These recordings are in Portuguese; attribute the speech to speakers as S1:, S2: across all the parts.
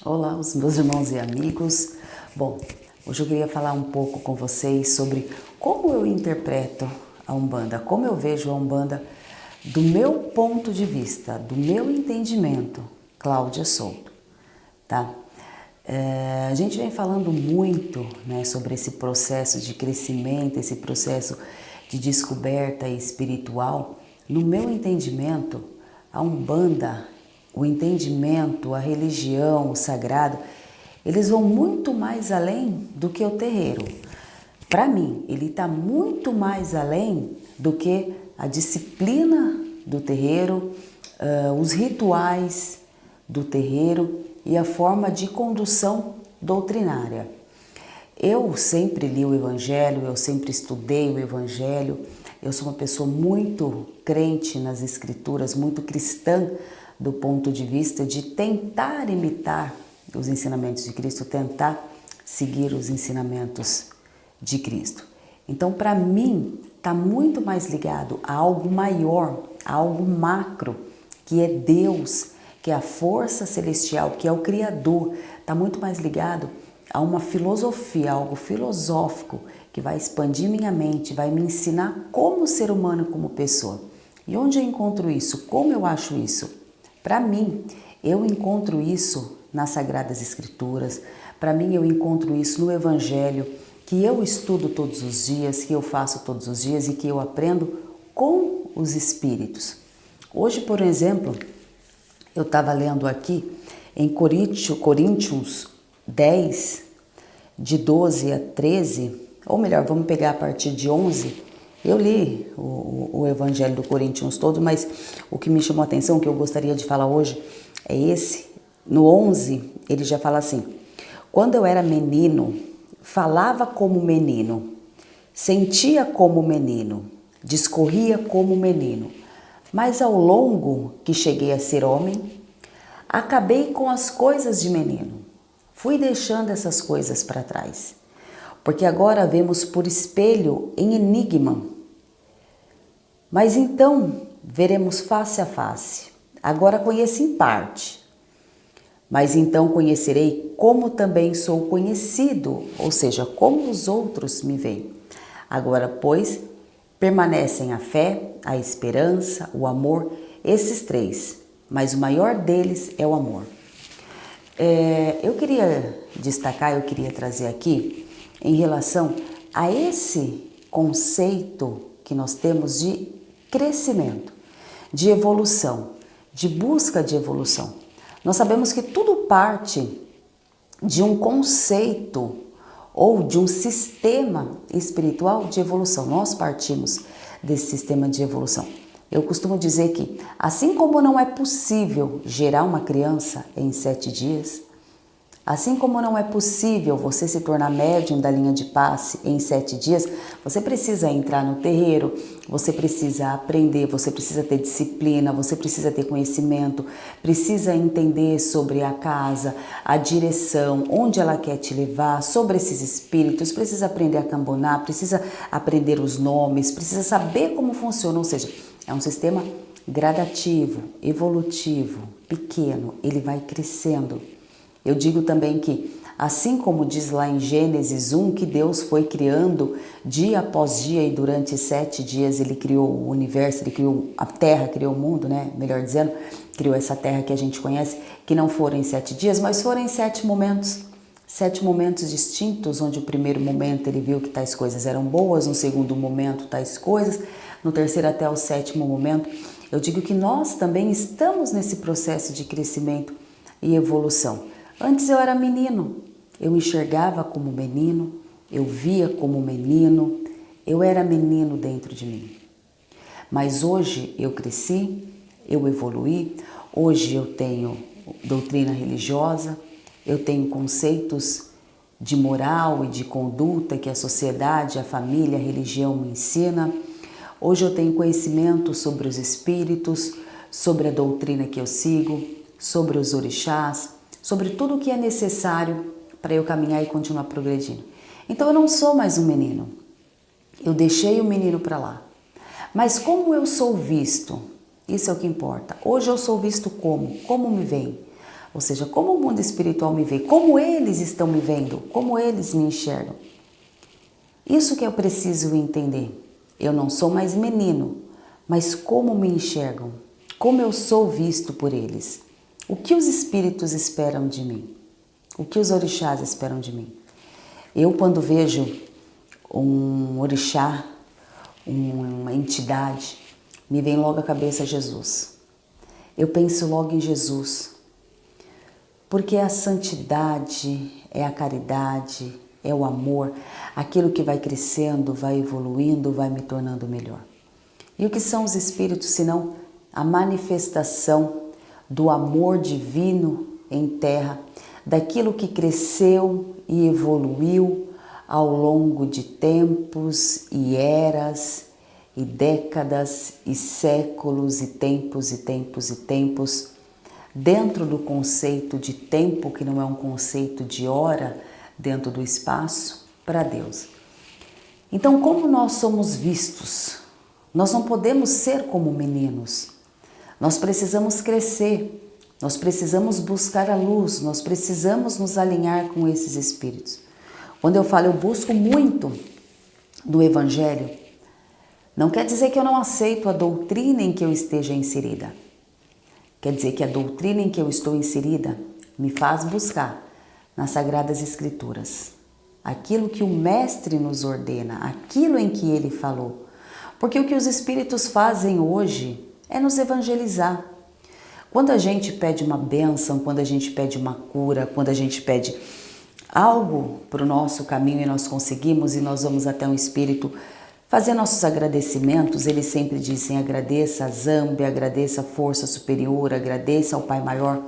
S1: Olá, os meus irmãos e amigos. Bom, hoje eu queria falar um pouco com vocês sobre como eu interpreto a Umbanda, como eu vejo a Umbanda do meu ponto de vista, do meu entendimento, Cláudia Souto, tá? A gente vem falando muito, né, sobre esse processo de crescimento, esse processo de descoberta espiritual. No meu entendimento, a Umbanda, o entendimento, a religião, o sagrado, eles vão muito mais além do que o terreiro. Para mim, ele está muito mais além do que a disciplina do terreiro, os rituais do terreiro e a forma de condução doutrinária. Eu sempre li o Evangelho, eu sempre estudei o Evangelho, eu sou uma pessoa muito crente nas Escrituras, muito cristã do ponto de vista de tentar imitar os ensinamentos de Cristo, tentar seguir os ensinamentos de Cristo. Então, para mim, está muito mais ligado a algo maior, a algo macro, que é Deus, que é a força celestial, que é o Criador. Está muito mais ligado a uma filosofia, algo filosófico, que vai expandir minha mente, vai me ensinar como ser humano, como pessoa. E onde eu encontro isso? Como eu acho isso? Para mim, eu encontro isso nas Sagradas Escrituras, para mim eu encontro isso no Evangelho, que eu estudo todos os dias, que eu faço todos os dias e que eu aprendo com os Espíritos. Hoje, por exemplo, eu estava lendo aqui em Coríntios 10, de 12 a 13, ou melhor, vamos pegar a partir de 11. Eu li o Evangelho do Coríntios todo, mas o que me chamou a atenção, que eu gostaria de falar hoje, é esse. No 11, ele já fala assim: quando eu era menino, falava como menino, sentia como menino, discorria como menino, mas ao longo que cheguei a ser homem, acabei com as coisas de menino. Fui deixando essas coisas para trás, porque agora vemos por espelho em enigma. Mas então veremos face a face. Agora conheço em parte, mas então conhecerei como também sou conhecido, ou seja, como os outros me veem. Agora, pois, permanecem a fé, a esperança, o amor, esses três, mas o maior deles é o amor. Eu queria destacar, eu queria trazer aqui em relação a esse conceito que nós temos de crescimento, de evolução, de busca de evolução. Nós sabemos que tudo parte de um conceito ou de um sistema espiritual de evolução. Nós partimos desse sistema de evolução. Eu costumo dizer que, assim como não é possível gerar uma criança em 7 dias, assim como não é possível você se tornar médium da linha de passe em 7 dias, você precisa entrar no terreiro, você precisa aprender, você precisa ter disciplina, você precisa ter conhecimento, precisa entender sobre a casa, a direção, onde ela quer te levar, sobre esses espíritos, precisa aprender a cambonar, precisa aprender os nomes, precisa saber como funciona, ou seja, é um sistema gradativo, evolutivo, pequeno, ele vai crescendo. Eu digo também que, assim como diz lá em Gênesis 1, que Deus foi criando dia após dia e durante 7 dias ele criou o universo, ele criou a terra, criou o mundo, né? Melhor dizendo, criou essa terra que a gente conhece, que não foram em 7 dias, mas foram em 7 momentos. 7 momentos distintos, onde o primeiro momento ele viu que tais coisas eram boas, no segundo momento tais coisas, no terceiro até o 7º momento. Eu digo que nós também estamos nesse processo de crescimento e evolução. Antes eu era menino, eu enxergava como menino, eu via como menino, eu era menino dentro de mim. Mas hoje eu cresci, eu evoluí, hoje eu tenho doutrina religiosa, eu tenho conceitos de moral e de conduta que a sociedade, a família, a religião me ensina. Hoje eu tenho conhecimento sobre os espíritos, sobre a doutrina que eu sigo, sobre os orixás, sobre tudo o que é necessário para eu caminhar e continuar progredindo. Então eu não sou mais um menino, eu deixei o menino para lá. Mas como eu sou visto, isso é o que importa. Hoje eu sou visto como? Como me veem? Ou seja, como o mundo espiritual me vê, como eles estão me vendo, como eles me enxergam. Isso que eu preciso entender. Eu não sou mais menino, mas como me enxergam, como eu sou visto por eles. O que os espíritos esperam de mim? O que os orixás esperam de mim? Eu, quando vejo um orixá, uma entidade, me vem logo à cabeça Jesus. Eu penso logo em Jesus, porque é a santidade, é a caridade, é o amor, aquilo que vai crescendo, vai evoluindo, vai me tornando melhor. E o que são os espíritos, senão a manifestação do amor divino em terra, daquilo que cresceu e evoluiu ao longo de tempos e eras e décadas e séculos e tempos e tempos e tempos, dentro do conceito de tempo, que não é um conceito de hora, dentro do espaço, para Deus. Então, como nós somos vistos? Nós não podemos ser como meninos. Nós precisamos crescer, nós precisamos buscar a luz, nós precisamos nos alinhar com esses espíritos. Quando eu falo eu busco muito do Evangelho, não quer dizer que eu não aceito a doutrina em que eu esteja inserida. Quer dizer que a doutrina em que eu estou inserida me faz buscar nas Sagradas Escrituras aquilo que o Mestre nos ordena, aquilo em que ele falou. Porque o que os espíritos fazem hoje é nos evangelizar. Quando a gente pede uma bênção, quando a gente pede uma cura, quando a gente pede algo para o nosso caminho e nós conseguimos e nós vamos até um espírito fazer nossos agradecimentos, eles sempre dizem agradeça a Zambi, agradeça a força superior, agradeça ao Pai Maior,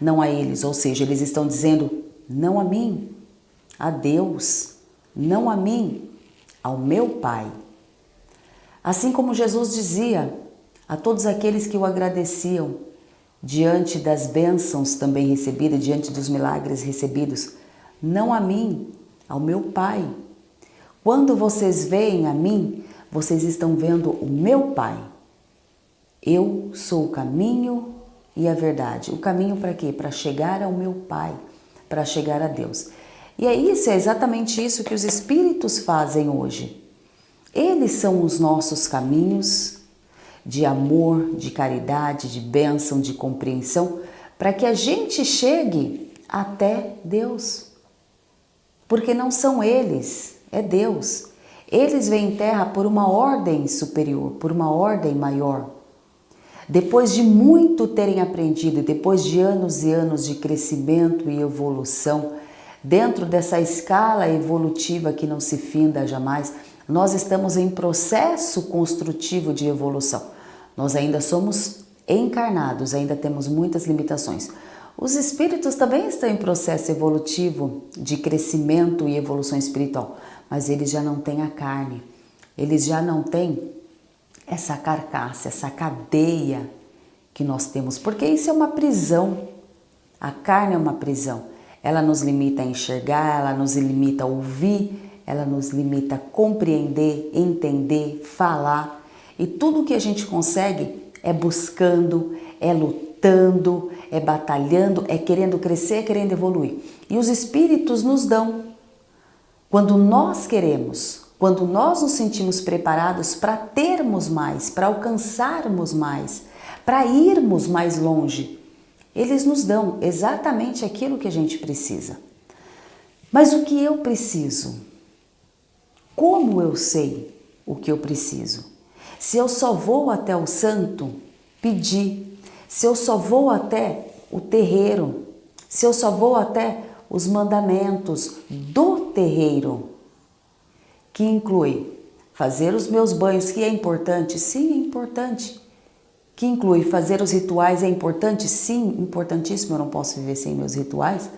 S1: não a eles, ou seja, eles estão dizendo não a mim, a Deus, não a mim, ao meu Pai. Assim como Jesus dizia a todos aqueles que o agradeciam, diante das bênçãos também recebidas, diante dos milagres recebidos, não a mim, ao meu Pai. Quando vocês veem a mim, vocês estão vendo o meu Pai. Eu sou o caminho e a verdade. O caminho para quê? Para chegar ao meu Pai, para chegar a Deus. E é exatamente isso que os espíritos fazem hoje. Eles são os nossos caminhos de amor, de caridade, de bênção, de compreensão, para que a gente chegue até Deus. Porque não são eles, é Deus. Eles vêm em terra por uma ordem superior, por uma ordem maior. Depois de muito terem aprendido, depois de anos e anos de crescimento e evolução, dentro dessa escala evolutiva que não se finda jamais, nós estamos em processo construtivo de evolução. Nós ainda somos encarnados, ainda temos muitas limitações. Os espíritos também estão em processo evolutivo de crescimento e evolução espiritual, mas eles já não têm a carne, eles já não têm essa carcaça, essa cadeia que nós temos, porque isso é uma prisão. A carne é uma prisão. Ela nos limita a enxergar, ela nos limita a ouvir, ela nos limita a compreender, entender, falar. E tudo que a gente consegue é buscando, é lutando, é batalhando, é querendo crescer, é querendo evoluir. E os espíritos nos dão. Quando nós queremos, quando nós nos sentimos preparados para termos mais, para alcançarmos mais, para irmos mais longe, eles nos dão exatamente aquilo que a gente precisa. Mas o que eu preciso? Como eu sei o que eu preciso? Se eu só vou até o santo pedir, se eu só vou até o terreiro, se eu só vou até os mandamentos do terreiro, que inclui fazer os meus banhos, que é importante? Sim, é importante. Que inclui fazer os rituais, é importante? Sim, importantíssimo, eu não posso viver sem meus rituais.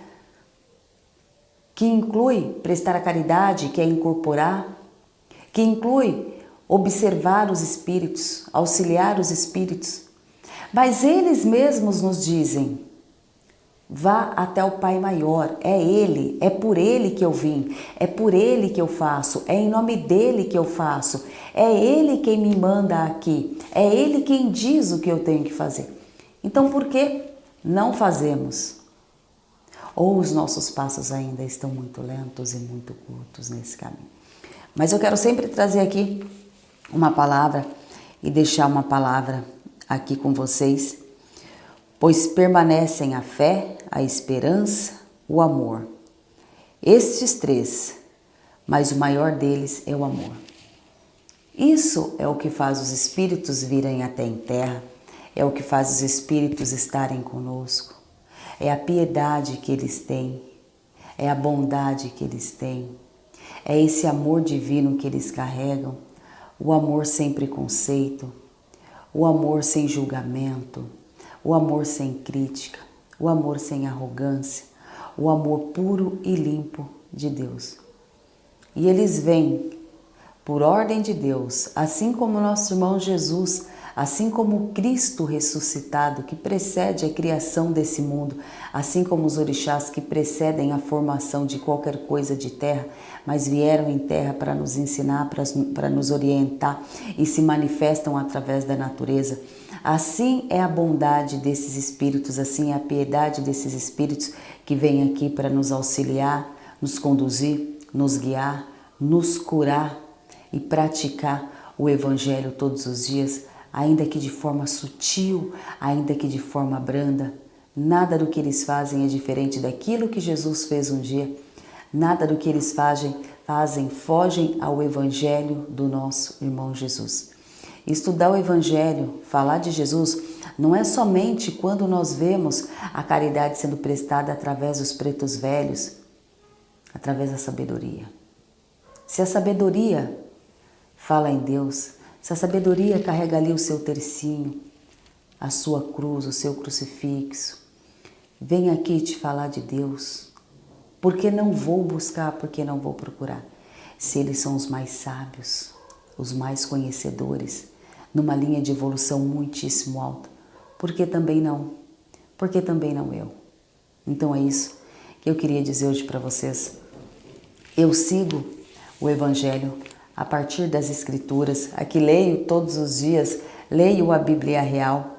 S1: Que inclui prestar a caridade, que é incorporar. Que inclui observar os espíritos, auxiliar os espíritos. Mas eles mesmos nos dizem, vá até o Pai Maior, é Ele, é por Ele que eu vim, é por Ele que eu faço, é em nome dEle que eu faço, é Ele quem me manda aqui, é Ele quem diz o que eu tenho que fazer. Então por que não fazemos? ou os nossos passos ainda estão muito lentos e muito curtos nesse caminho. Mas eu quero sempre trazer aqui uma palavra e deixar uma palavra aqui com vocês, pois permanecem a fé, a esperança, o amor. Estes três, mas o maior deles é o amor. Isso é o que faz os espíritos virem até em terra, é o que faz os espíritos estarem conosco, é a piedade que eles têm, é a bondade que eles têm, é esse amor divino que eles carregam, o amor sem preconceito, o amor sem julgamento, o amor sem crítica, o amor sem arrogância, o amor puro e limpo de Deus. E eles vêm por ordem de Deus, assim como nosso irmão Jesus, assim como o Cristo ressuscitado que precede a criação desse mundo, assim como os orixás que precedem a formação de qualquer coisa de terra, mas vieram em terra para nos ensinar, para nos orientar e se manifestam através da natureza. Assim é a bondade desses espíritos, assim é a piedade desses espíritos que vêm aqui para nos auxiliar, nos conduzir, nos guiar, nos curar e praticar o Evangelho todos os dias, ainda que de forma sutil, ainda que de forma branda. Nada do que eles fazem é diferente daquilo que Jesus fez um dia. Nada do que eles fogem ao Evangelho do nosso irmão Jesus. Estudar o Evangelho, falar de Jesus, não é somente quando nós vemos a caridade sendo prestada através dos pretos velhos, através da sabedoria. Se a sabedoria fala em Deus, se a sabedoria carrega ali o seu tercinho, a sua cruz, o seu crucifixo, vem aqui te falar de Deus. Porque não vou buscar, porque não vou procurar. Se eles são os mais sábios, os mais conhecedores, numa linha de evolução muitíssimo alta, por que também não? Por que também não eu? Então é isso que eu queria dizer hoje para vocês. Eu sigo o Evangelho a partir das Escrituras. Aqui leio todos os dias, leio a Bíblia Real,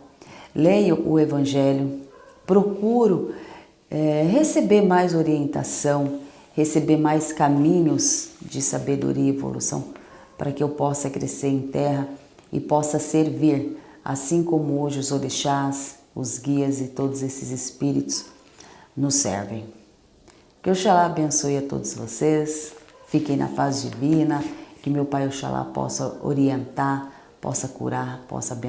S1: leio o Evangelho, procuro receber mais orientação, receber mais caminhos de sabedoria e evolução para que eu possa crescer em terra e possa servir, assim como hoje os orixás, os guias e todos esses espíritos nos servem. Que Oxalá abençoe a todos vocês, fiquem na paz divina, que meu Pai Oxalá possa orientar, possa curar, possa abençoar.